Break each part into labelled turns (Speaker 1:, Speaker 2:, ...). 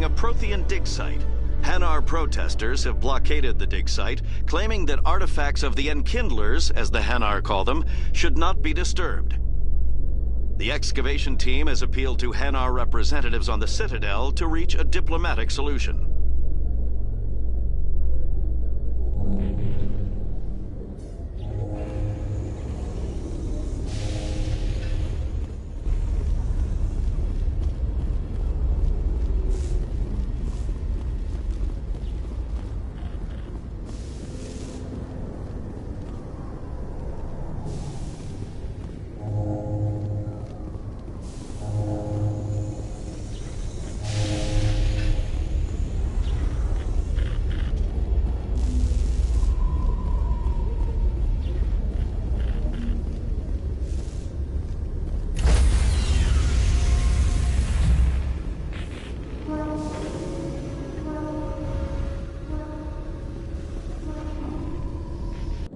Speaker 1: a Prothean dig site. Hanar protesters have blockaded the dig site, claiming that artifacts of the Enkindlers, as the Hanar call them, should not be disturbed. The excavation team has appealed to Hanar representatives on the Citadel to reach a diplomatic solution.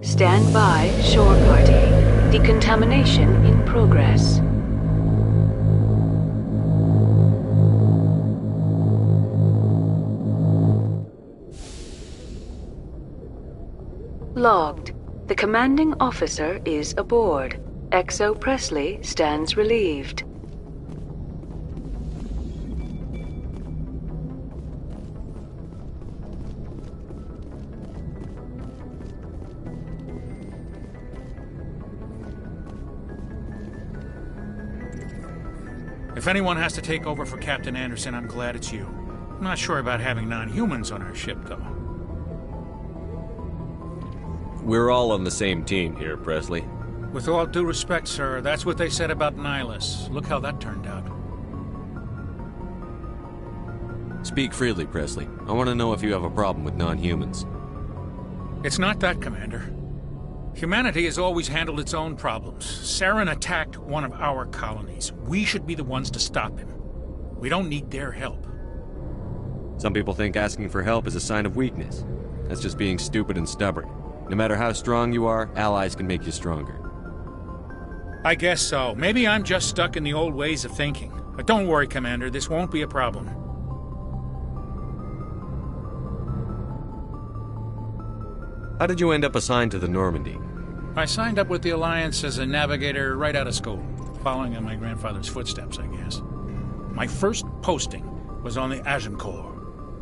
Speaker 2: Stand by, shore party. Decontamination in progress. Logged. The commanding officer is aboard. Exo Presley stands relieved.
Speaker 3: If anyone has to take over for Captain Anderson, I'm glad it's you. I'm not sure about having non-humans on our ship, though.
Speaker 4: We're all on the same team here, Presley.
Speaker 3: With all due respect, sir, that's what they said about Nihilus. Look how that turned out.
Speaker 4: Speak freely, Presley. I want to know if you have a problem with non-humans.
Speaker 3: It's not that, Commander. Humanity has always handled its own problems. Saren attacked one of our colonies. We should be the ones to stop him. We don't need their help.
Speaker 4: Some people think asking for help is a sign of weakness. That's just being stupid and stubborn. No matter how strong you are, allies can make you stronger.
Speaker 3: I guess so. Maybe I'm just stuck in the old ways of thinking. But don't worry, Commander. This won't be a problem.
Speaker 4: How did you end up assigned to the Normandy?
Speaker 3: I signed up with the Alliance as a navigator right out of school, following in my grandfather's footsteps, I guess. My first posting was on the Agincourt.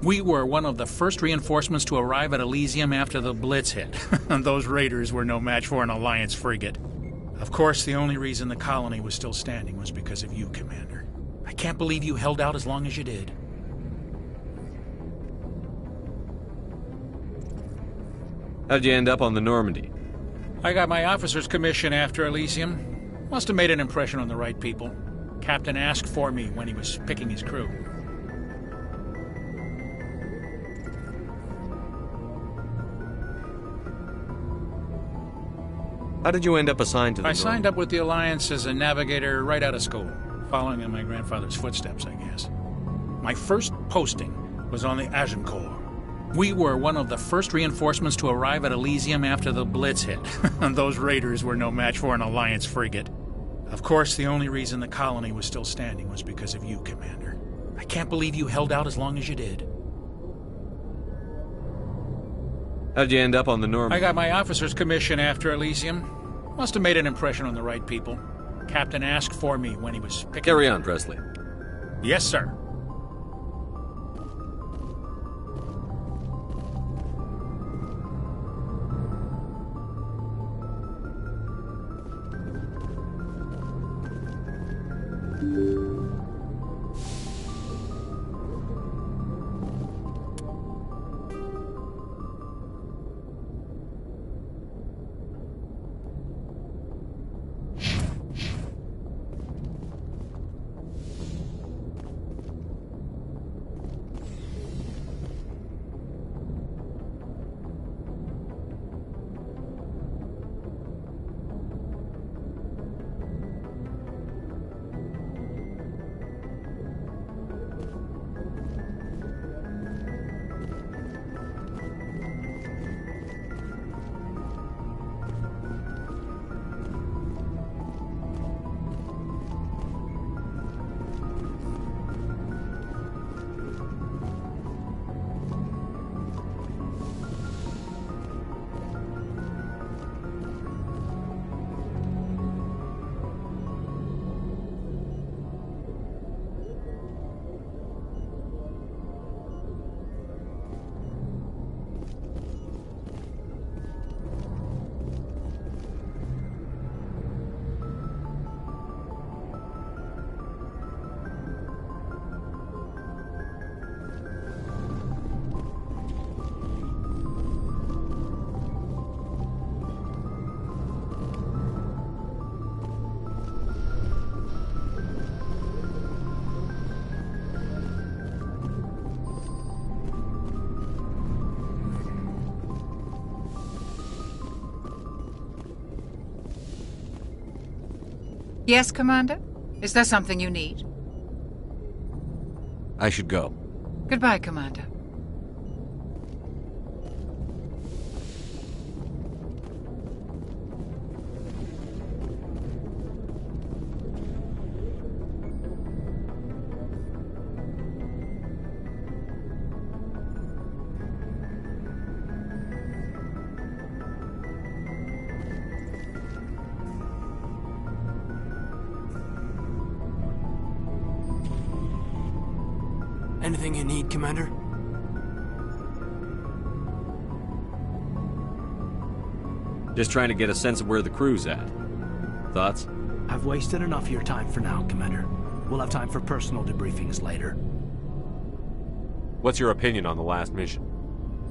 Speaker 3: We were one of the first reinforcements to arrive at Elysium after the Blitz hit. Those raiders were no match for an Alliance frigate. Of course, the only reason the colony was still standing was because of you, Commander. I can't believe you held out as long as you did.
Speaker 4: How'd you end up on the Normandy?
Speaker 3: I got my officer's commission after Elysium. Must have made an impression on the right people. Captain asked for me when he was picking his crew.
Speaker 4: How did you end up assigned to the
Speaker 3: I signed up with the Alliance as a navigator right out of school, following in my grandfather's footsteps, I guess. My first posting was on the Agincourt. We were one of the first reinforcements to arrive at Elysium after the Blitz hit. Those raiders were no match for an Alliance frigate. Of course, the only reason the colony was still standing was because of you, Commander. I can't believe you held out as long as you did.
Speaker 4: How'd you end up on the Normandy?
Speaker 3: I got my officer's commission after Elysium. Must have made an impression on the right people. Captain asked for me when he was picking...
Speaker 4: Carry on, Presley.
Speaker 3: Yes, sir.
Speaker 5: Yes, Commander? Is there something you need?
Speaker 4: I should go.
Speaker 5: Goodbye, Commander.
Speaker 6: Anything you need, Commander?
Speaker 4: Just trying to get a sense of where the crew's at. Thoughts?
Speaker 6: I've wasted enough of your time for now, Commander. We'll have time for personal debriefings later.
Speaker 4: What's your opinion on the last mission?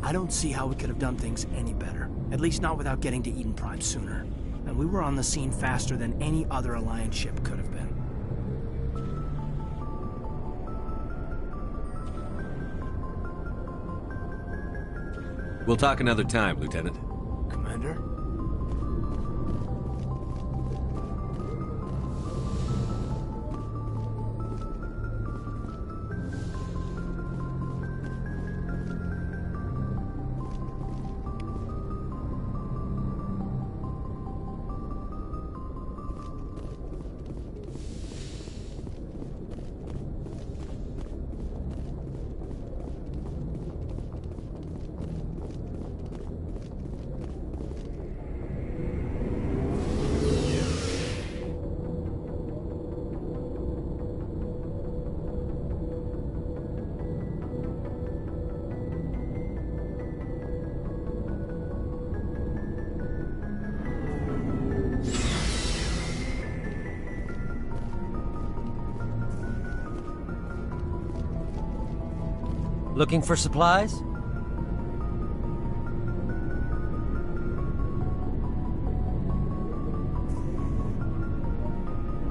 Speaker 6: I don't see how we could have done things any better. At least not without getting to Eden Prime sooner. And we were on the scene faster than any other Alliance ship could have been.
Speaker 4: We'll talk another time, Lieutenant.
Speaker 6: Commander?
Speaker 7: Looking for supplies?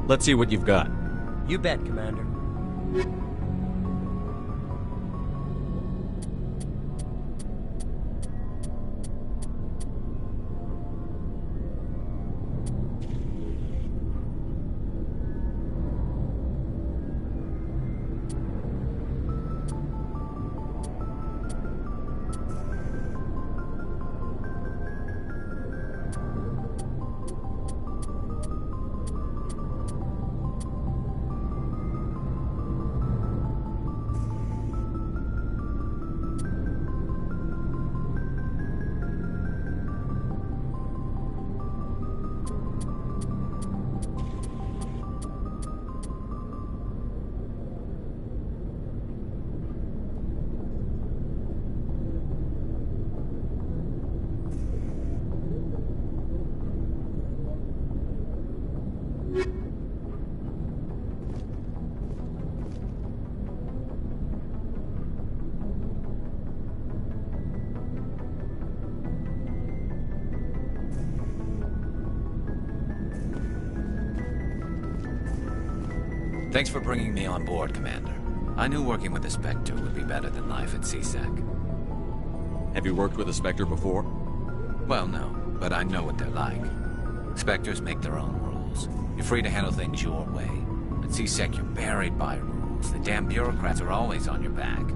Speaker 4: Let's see what you've got.
Speaker 7: You bet, Commander.
Speaker 8: Thanks for bringing me on board, Commander. I knew working with the Spectre would be better than life at C-Sec.
Speaker 4: Have you worked with a Spectre before?
Speaker 8: Well, no, but I know what they're like. Spectres make their own rules. You're free to handle things your way. At C-Sec, you're buried by rules. The damn bureaucrats are always on your back.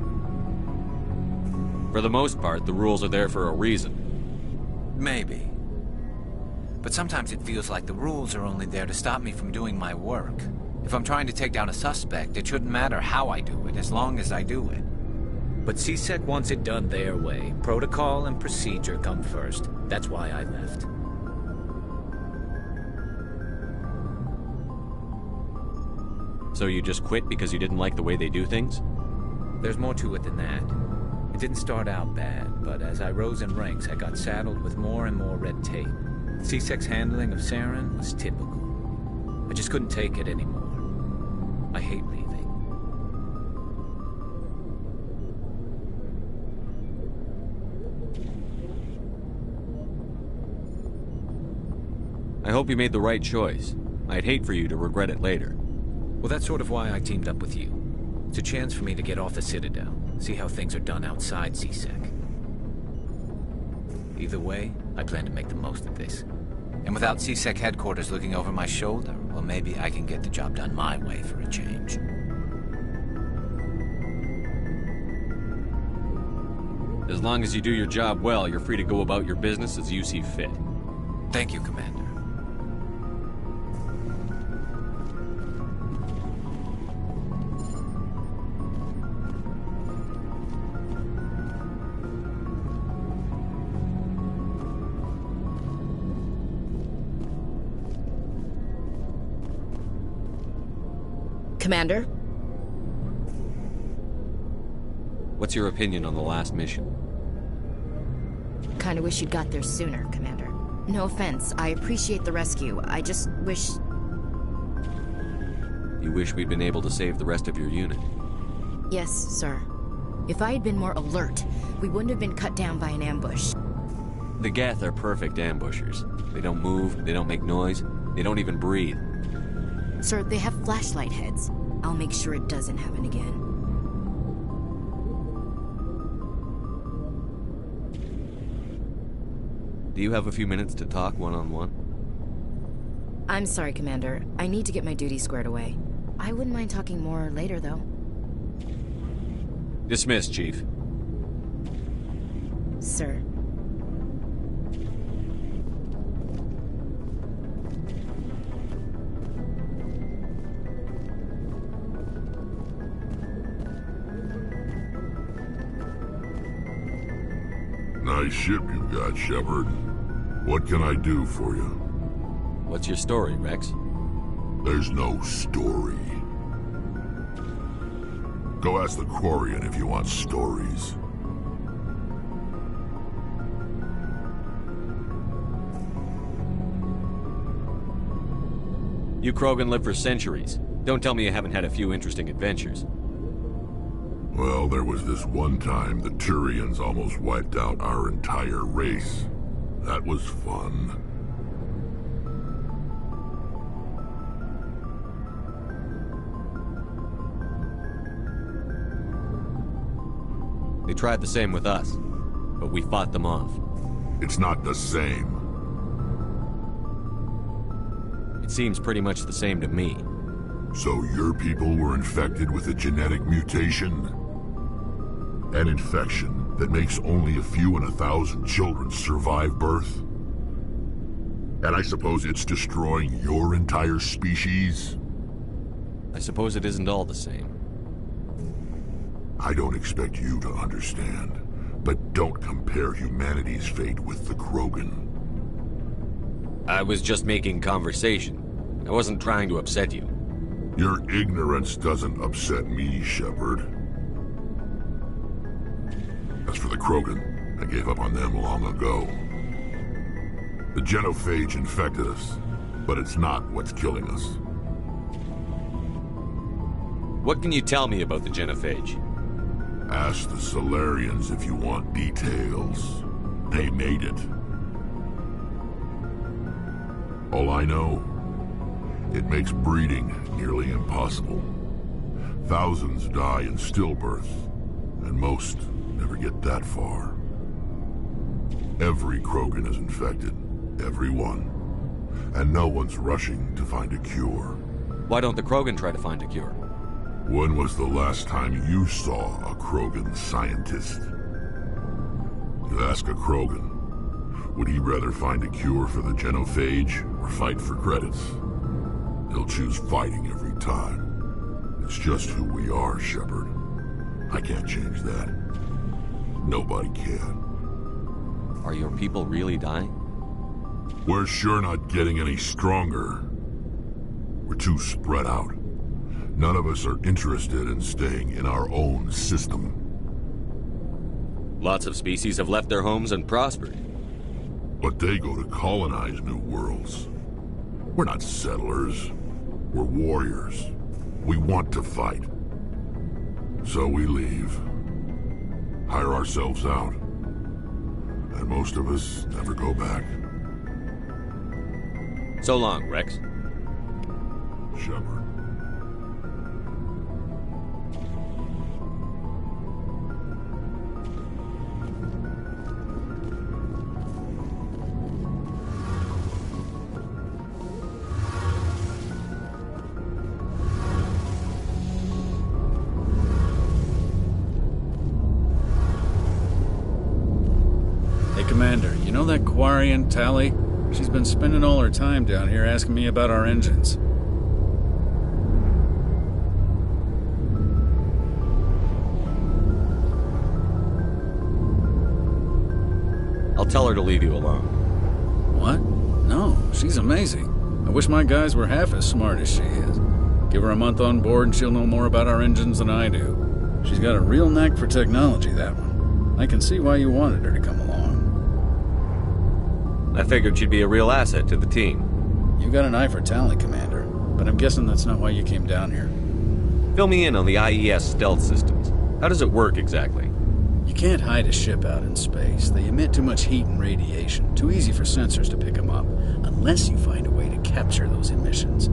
Speaker 4: For the most part, the rules are there for a reason.
Speaker 8: Maybe. But sometimes it feels like the rules are only there to stop me from doing my work. If I'm trying to take down a suspect, it shouldn't matter how I do it, as long as I do it.
Speaker 9: But C-Sec wants it done their way. Protocol and procedure come first. That's why I left.
Speaker 4: So you just quit because you didn't like the way they do things?
Speaker 9: There's more to it than that. It didn't start out bad, but as I rose in ranks, I got saddled with more and more red tape. C-Sec's handling of Saren was typical. I just couldn't take it anymore. I hate leaving.
Speaker 4: I hope you made the right choice. I'd hate for you to regret it later.
Speaker 9: Well, that's sort of why I teamed up with you. It's a chance for me to get off the Citadel, see how things are done outside C-Sec. Either way, I plan to make the most of this.
Speaker 8: And without C-Sec headquarters looking over my shoulder, well, maybe I can get the job done my way for a change.
Speaker 4: As long as you do your job well, you're free to go about your business as you see fit.
Speaker 8: Thank you, Commander.
Speaker 10: Commander?
Speaker 4: What's your opinion on the last mission?
Speaker 10: Kinda wish you'd got there sooner, Commander. No offense, I appreciate the rescue. I just wish...
Speaker 4: You wish we'd been able to save the rest of your unit?
Speaker 10: Yes, sir. If I had been more alert, we wouldn't have been cut down by an ambush.
Speaker 4: The Geth are perfect ambushers. They don't move, they don't make noise, they don't even breathe.
Speaker 10: Sir, they have flashlight heads. I'll make sure it doesn't happen again.
Speaker 4: Do you have a few minutes to talk one-on-one?
Speaker 10: I'm sorry, Commander. I need to get my duty squared away. I wouldn't mind talking more later, though.
Speaker 4: Dismissed, Chief.
Speaker 10: Sir.
Speaker 11: Nice ship you've got, Shepard. What can I do for you?
Speaker 4: What's your story, Rex?
Speaker 11: There's no story. Go ask the Quarian if you want stories.
Speaker 4: You Krogan live for centuries. Don't tell me you haven't had a few interesting adventures.
Speaker 11: Well, there was this one time the Turians almost wiped out our entire race. That was fun.
Speaker 4: They tried the same with us, but we fought them off.
Speaker 11: It's not the same.
Speaker 4: It seems pretty much the same to me.
Speaker 11: So your people were infected with a genetic mutation? An infection that makes only a few in 1,000 children survive birth? And I suppose it's destroying your entire species?
Speaker 4: I suppose it isn't all the same.
Speaker 11: I don't expect you to understand, but don't compare humanity's fate with the Krogan.
Speaker 4: I was just making conversation. I wasn't trying to upset you.
Speaker 11: Your ignorance doesn't upset me, Shepard. As for the Krogan, I gave up on them long ago. The genophage infected us, but it's not what's killing us.
Speaker 4: What can you tell me about the genophage?
Speaker 11: Ask the Solarians if you want details. They made it. All I know, it makes breeding nearly impossible. Thousands die in stillbirth, and most never get that far. Every Krogan is infected. Every one. And no one's rushing to find a cure.
Speaker 4: Why don't the Krogan try to find a cure?
Speaker 11: When was the last time you saw a Krogan scientist? You ask a Krogan, would he rather find a cure for the genophage or fight for credits? He'll choose fighting every time. It's just who we are, Shepard. I can't change that. Nobody can.
Speaker 4: Are your people really dying?
Speaker 11: We're sure not getting any stronger. We're too spread out. None of us are interested in staying in our own system.
Speaker 4: Lots of species have left their homes and prospered.
Speaker 11: But they go to colonize new worlds. We're not settlers. We're warriors. We want to fight. So we leave. Hire ourselves out. And most of us never go back.
Speaker 4: So long, Rex.
Speaker 11: Shepard.
Speaker 12: Quarian, Tali. She's been spending all her time down here asking me about our engines.
Speaker 4: I'll tell her to leave you alone.
Speaker 12: What? No, she's amazing. I wish my guys were half as smart as she is. Give her a month on board and she'll know more about our engines than I do. She's got a real knack for technology, that one. I can see why you wanted her to come along.
Speaker 4: I figured she'd be a real asset to the team.
Speaker 12: You got an eye for talent, Commander, but I'm guessing that's not why you came down here.
Speaker 4: Fill me in on the IES stealth systems. How does it work exactly?
Speaker 12: You can't hide a ship out in space. They emit too much heat and radiation. Too easy for sensors to pick them up, unless you find a way to capture those emissions.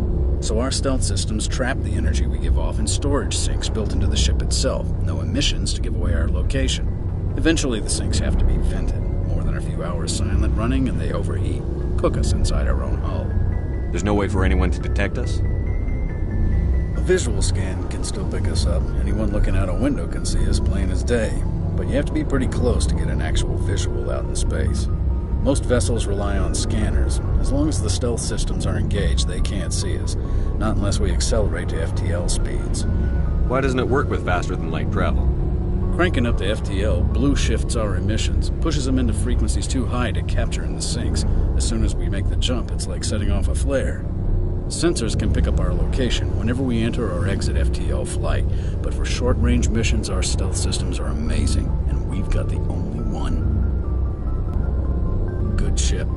Speaker 12: So our stealth systems trap the energy we give off in storage sinks built into the ship itself. No emissions to give away our location. Eventually the sinks have to be vented. More than a few hours silent running and they overheat. Cook us inside our own hull.
Speaker 4: There's no way for anyone to detect us?
Speaker 12: A visual scan can still pick us up. Anyone looking out a window can see us plain as day. But you have to be pretty close to get an actual visual out in space. Most vessels rely on scanners. As long as the stealth systems are engaged, they can't see us. Not unless we accelerate to FTL speeds.
Speaker 4: Why doesn't it work with faster-than-light travel?
Speaker 12: Cranking up to FTL blue shifts our emissions, pushes them into frequencies too high to capture in the sinks. As soon as we make the jump, it's like setting off a flare. Sensors can pick up our location whenever we enter or exit FTL flight, but for short-range missions, our stealth systems are amazing, and we've got the only one. Good ship.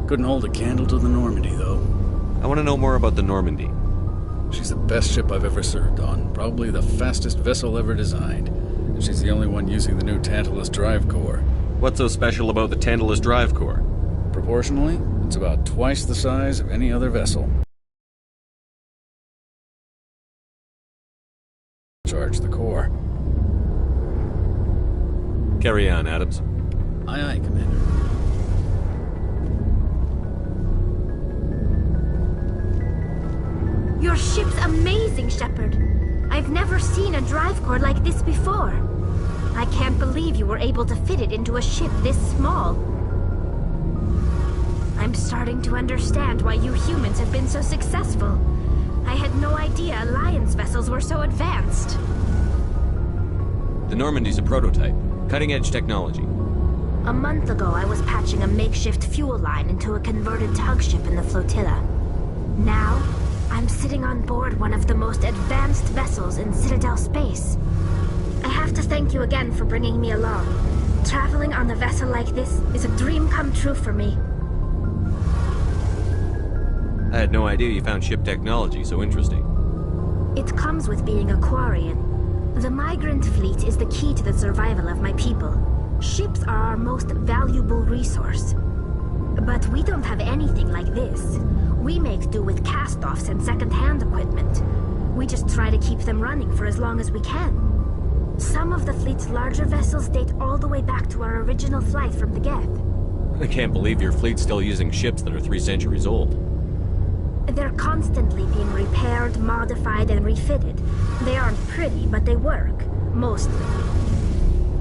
Speaker 12: Couldn't hold a candle to the Normandy, though.
Speaker 4: I want to know more about the Normandy.
Speaker 12: She's the best ship I've ever served on, probably the fastest vessel ever designed, and she's the only one using the new Tantalus drive core.
Speaker 4: What's so special about the Tantalus drive core?
Speaker 12: Proportionally, it's about twice the size of any other vessel. Charge the core.
Speaker 4: Carry on, Adams.
Speaker 12: Aye, aye, Commander.
Speaker 13: Your ship's amazing, Shepard. I've never seen a drive core like this before. I can't believe you were able to fit it into a ship this small. I'm starting to understand why you humans have been so successful. I had no idea Alliance vessels were so advanced.
Speaker 4: The Normandy's a prototype. Cutting-edge technology.
Speaker 13: A month ago, I was patching a makeshift fuel line into a converted tug ship in the flotilla. Now, I'm sitting on board one of the most advanced vessels in Citadel space. I have to thank you again for bringing me along. Traveling on a vessel like this is a dream come true for me.
Speaker 4: I had no idea you found ship technology so interesting.
Speaker 13: It comes with being a Quarian. The migrant fleet is the key to the survival of my people. Ships are our most valuable resource. But we don't have anything like this. We make do with cast-offs and second-hand equipment. We just try to keep them running for as long as we can. Some of the fleet's larger vessels date all the way back to our original flight from the Geth.
Speaker 4: I can't believe your fleet's still using ships that are 3 centuries old.
Speaker 13: They're constantly being repaired, modified, and refitted. They aren't pretty, but they work. Mostly.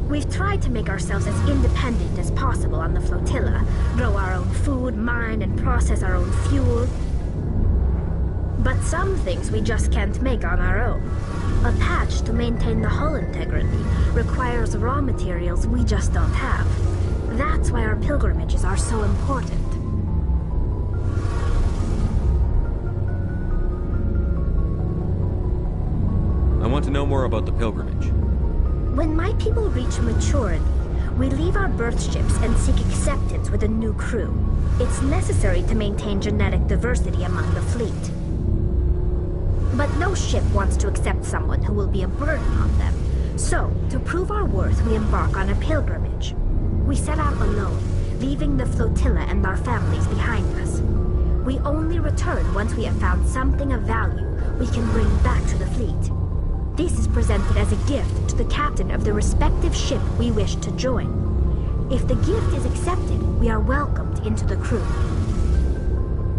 Speaker 13: We've tried to make ourselves as independent as possible on the flotilla. Grow our own food, mine, and process our own fuel. But some things we just can't make on our own. A patch to maintain the hull integrity requires raw materials we just don't have. That's why our pilgrimages are so important.
Speaker 4: I want to know more about the pilgrimage.
Speaker 13: When my people reach maturity, we leave our birth ships and seek acceptance with a new crew. It's necessary to maintain genetic diversity among the fleet. But no ship wants to accept someone who will be a burden on them. So, to prove our worth, we embark on a pilgrimage. We set out alone, leaving the flotilla and our families behind us. We only return once we have found something of value we can bring back to the fleet. This is presented as a gift to the captain of the respective ship we wish to join. If the gift is accepted, we are welcomed into the crew.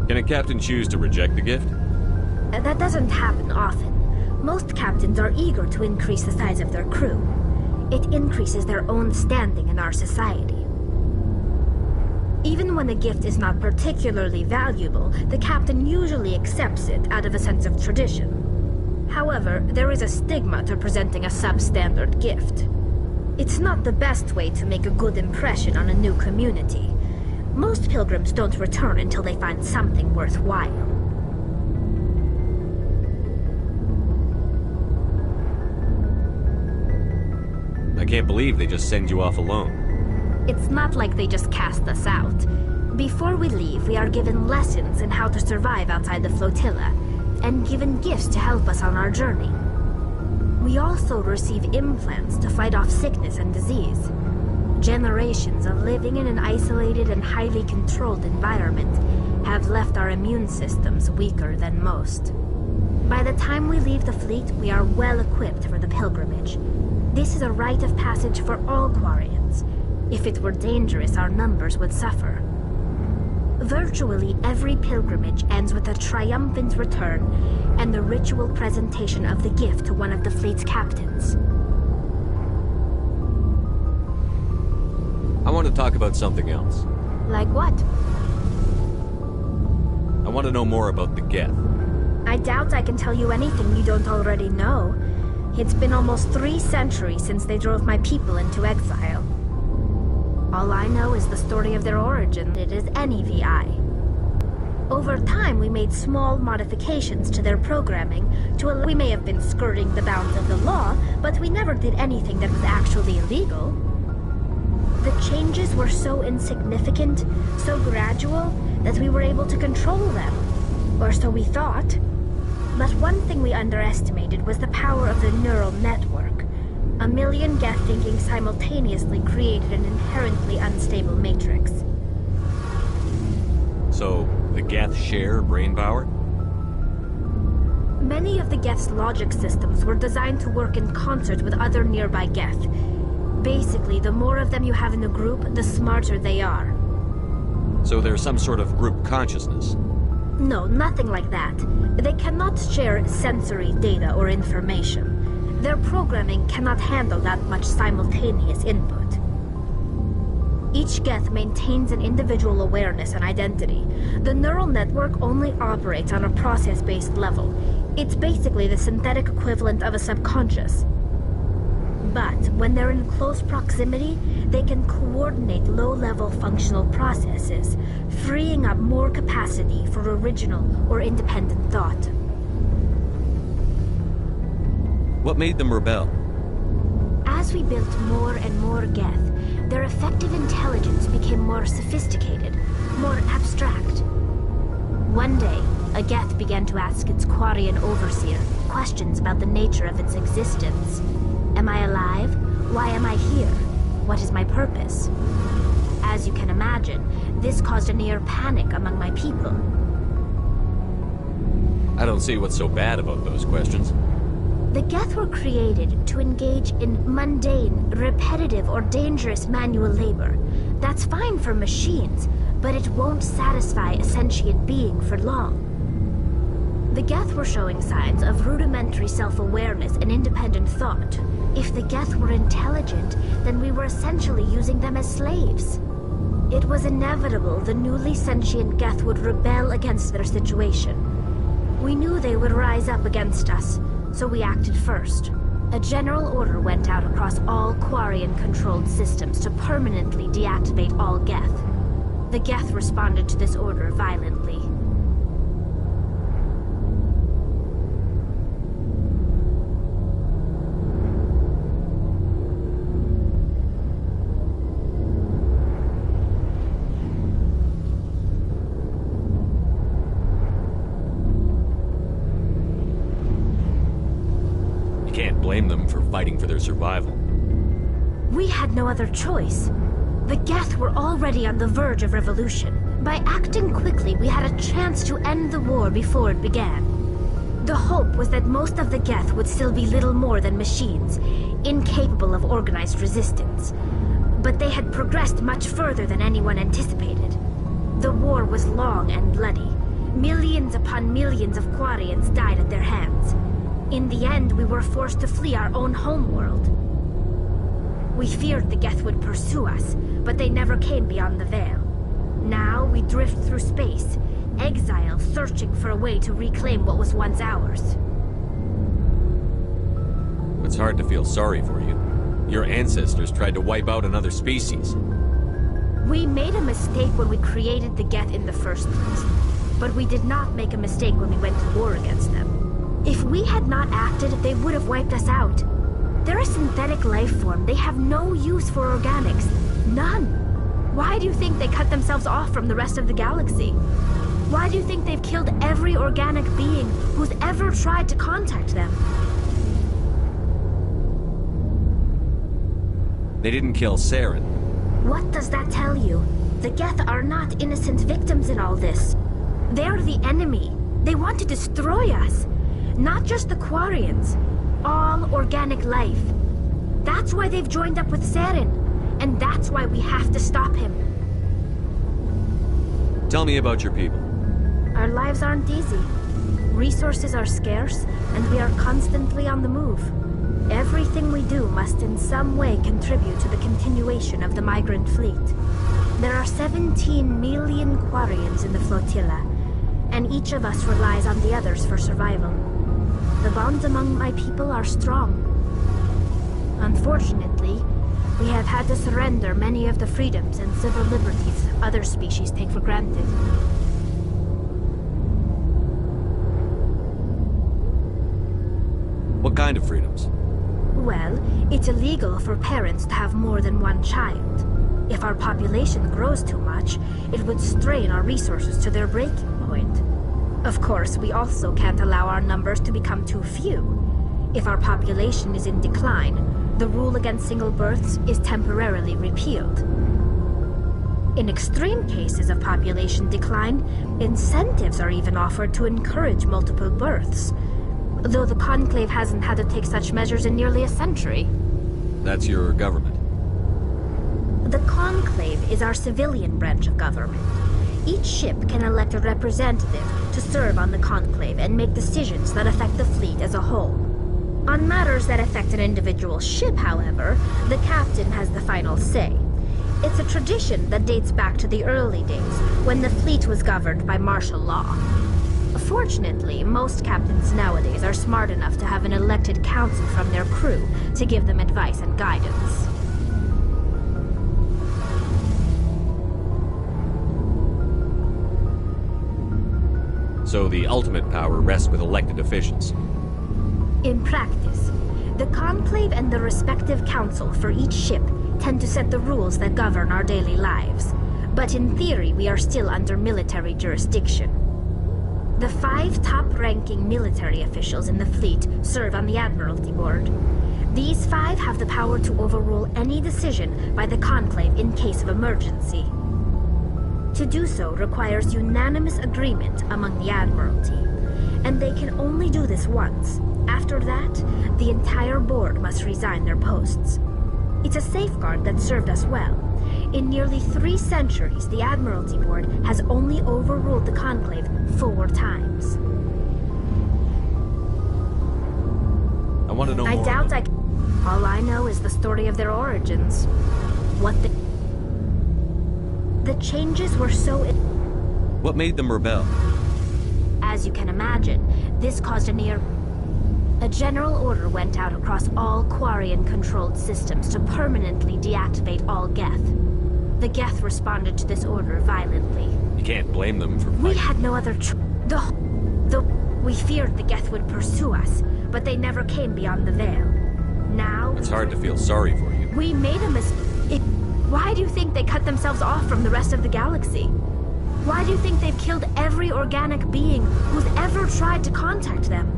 Speaker 4: Can a captain choose to reject the gift?
Speaker 13: That doesn't happen often. Most captains are eager to increase the size of their crew. It increases their own standing in our society. Even when a gift is not particularly valuable, the captain usually accepts it out of a sense of tradition. However, there is a stigma to presenting a substandard gift. It's not the best way to make a good impression on a new community. Most pilgrims don't return until they find something worthwhile.
Speaker 4: I can't believe they just send you off alone.
Speaker 13: It's not like they just cast us out. Before we leave, we are given lessons in how to survive outside the flotilla, and given gifts to help us on our journey. We also receive implants to fight off sickness and disease. Generations of living in an isolated and highly controlled environment have left our immune systems weaker than most. By the time we leave the fleet, we are well equipped for the pilgrimage. This is a rite of passage for all Quarians. If it were dangerous, our numbers would suffer. Virtually every pilgrimage ends with a triumphant return and the ritual presentation of the gift to one of the fleet's captains.
Speaker 4: I want to talk about something else.
Speaker 13: Like what?
Speaker 4: I want to know more about the Geth.
Speaker 13: I doubt I can tell you anything you don't already know. It's been almost 3 centuries since they drove my people into exile. All I know is the story of their origin. It is NEVI. Over time, we made small modifications to their programming we may have been skirting the bounds of the law, but we never did anything that was actually illegal. The changes were so insignificant, so gradual, that we were able to control them. Or so we thought. But one thing we underestimated was the power of the neural network. 1 million Geth thinking simultaneously created an inherently unstable matrix.
Speaker 4: So, the Geth share brain power?
Speaker 13: Many of the Geth's logic systems were designed to work in concert with other nearby Geth. Basically, the more of them you have in a group, the smarter they are.
Speaker 4: So there's some sort of group consciousness?
Speaker 13: No, nothing like that. They cannot share sensory data or information. Their programming cannot handle that much simultaneous input. Each Geth maintains an individual awareness and identity. The neural network only operates on a process-based level. It's basically the synthetic equivalent of a subconscious. But when they're in close proximity, they can coordinate low-level functional processes, freeing up more capacity for original or independent thought.
Speaker 4: What made them rebel?
Speaker 13: As we built more and more Geth, their effective intelligence became more sophisticated, more abstract. One day, a Geth began to ask its Quarian overseer questions about the nature of its existence. Am I alive? Why am I here? What is my purpose? As you can imagine, this caused a near panic among my people.
Speaker 4: I don't see what's so bad about those questions.
Speaker 13: The Geth were created to engage in mundane, repetitive, or dangerous manual labor. That's fine for machines, but it won't satisfy a sentient being for long. The Geth were showing signs of rudimentary self-awareness and independent thought. If the Geth were intelligent, then we were essentially using them as slaves. It was inevitable the newly sentient Geth would rebel against their situation. We knew they would rise up against us, so we acted first. A general order went out across all Quarian-controlled systems to permanently deactivate all Geth. The Geth responded to this order violently.
Speaker 4: Blame them for fighting for their survival.
Speaker 13: We had no other choice. The Geth were already on the verge of revolution. By acting quickly, we had a chance to end the war before it began. The hope was that most of the Geth would still be little more than machines, incapable of organized resistance. But they had progressed much further than anyone anticipated. The war was long and bloody. Millions upon millions of Quarians died at their hands. In the end, we were forced to flee our own homeworld. We feared the Geth would pursue us, but they never came beyond the Veil. Now we drift through space, exile searching for a way to reclaim what was once ours.
Speaker 4: It's hard to feel sorry for you. Your ancestors tried to wipe out another species.
Speaker 13: We made a mistake when we created the Geth in the first place. But we did not make a mistake when we went to war against them. If we had not acted, they would have wiped us out. They're a synthetic life form. They have no use for organics. None. Why do you think they cut themselves off from the rest of the galaxy? Why do you think they've killed every organic being who's ever tried to contact them?
Speaker 4: They didn't kill Saren.
Speaker 13: What does that tell you? The Geth are not innocent victims in all this. They're the enemy. They want to destroy us. Not just the Quarians. All organic life. That's why they've joined up with Saren. And that's why we have to stop him.
Speaker 4: Tell me about your people.
Speaker 13: Our lives aren't easy. Resources are scarce, and we are constantly on the move. Everything we do must in some way contribute to the continuation of the migrant fleet. There are 17 million Quarians in the flotilla, and each of us relies on the others for survival. The bonds among my people are strong. Unfortunately, we have had to surrender many of the freedoms and civil liberties other species take for granted.
Speaker 4: What kind of freedoms?
Speaker 13: Well, it's illegal for parents to have more than one child. If our population grows too much, it would strain our resources to their breaking point. Of course, we also can't allow our numbers to become too few. If our population is in decline, the rule against single births is temporarily repealed. In extreme cases of population decline, incentives are even offered to encourage multiple births. Though the Conclave hasn't had to take such measures in nearly a century.
Speaker 4: That's your government.
Speaker 13: The Conclave is our civilian branch of government. Each ship can elect a representative to serve on the Conclave and make decisions that affect the fleet as a whole. On matters that affect an individual ship, however, the captain has the final say. It's a tradition that dates back to the early days, when the fleet was governed by martial law. Fortunately, most captains nowadays are smart enough to have an elected council from their crew to give them advice and guidance.
Speaker 4: So the ultimate power rests with elected officials.
Speaker 13: In practice, the Conclave and the respective council for each ship tend to set the rules that govern our daily lives. But in theory, we are still under military jurisdiction. The 5 top-ranking military officials in the fleet serve on the Admiralty Board. These 5 have the power to overrule any decision by the Conclave in case of emergency. To do so requires unanimous agreement among the Admiralty, and they can only do this once. After that, the entire board must resign their posts. It's a safeguard that served us well. In nearly 3 centuries, the Admiralty Board has only overruled the Conclave 4 times.
Speaker 4: I want to know more.
Speaker 13: I doubt I can. All I know is the story of their origins. The changes were so...
Speaker 4: What made them rebel?
Speaker 13: As you can imagine, this caused a general order went out across all Quarian-controlled systems to permanently deactivate all Geth. The Geth responded to this order violently.
Speaker 4: You can't blame them for...
Speaker 13: We had no other we feared the Geth would pursue us, but they never came beyond the Veil. Now...
Speaker 4: It's hard to feel sorry for you.
Speaker 13: We made a mistake. Why do you think they cut themselves off from the rest of the galaxy? Why do you think they've killed every organic being who's ever tried to contact them?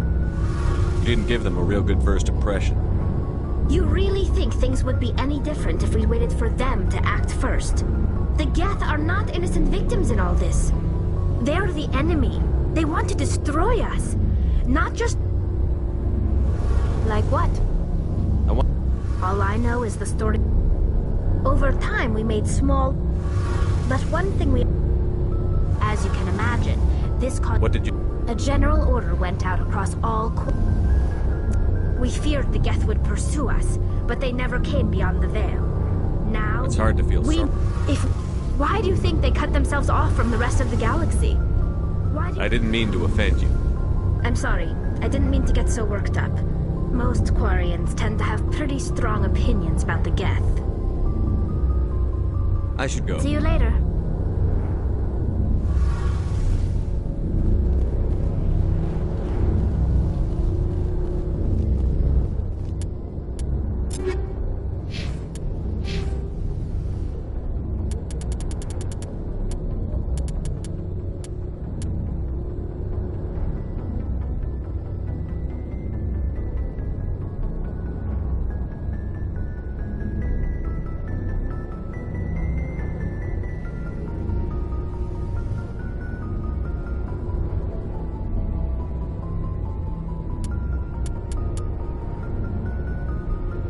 Speaker 4: You didn't give them a real good first impression.
Speaker 13: You really think things would be any different if we waited for them to act first? The Geth are not innocent victims in all this. They're the enemy. They want to destroy us. Not just... Like what? All I know is the story... Over time, we made small... But one thing we... As you can imagine, this caused...
Speaker 4: What did you...
Speaker 13: A general order went out across all... We feared the Geth would pursue us, but they never came beyond the Veil. Now...
Speaker 4: It's hard to feel sorry.
Speaker 13: Why do you think they cut themselves off from the rest of the galaxy?
Speaker 14: I didn't mean to offend you.
Speaker 13: I'm sorry. I didn't mean to get so worked up. Most Quarians tend to have pretty strong opinions about the Geth.
Speaker 4: I should go.
Speaker 13: See you later.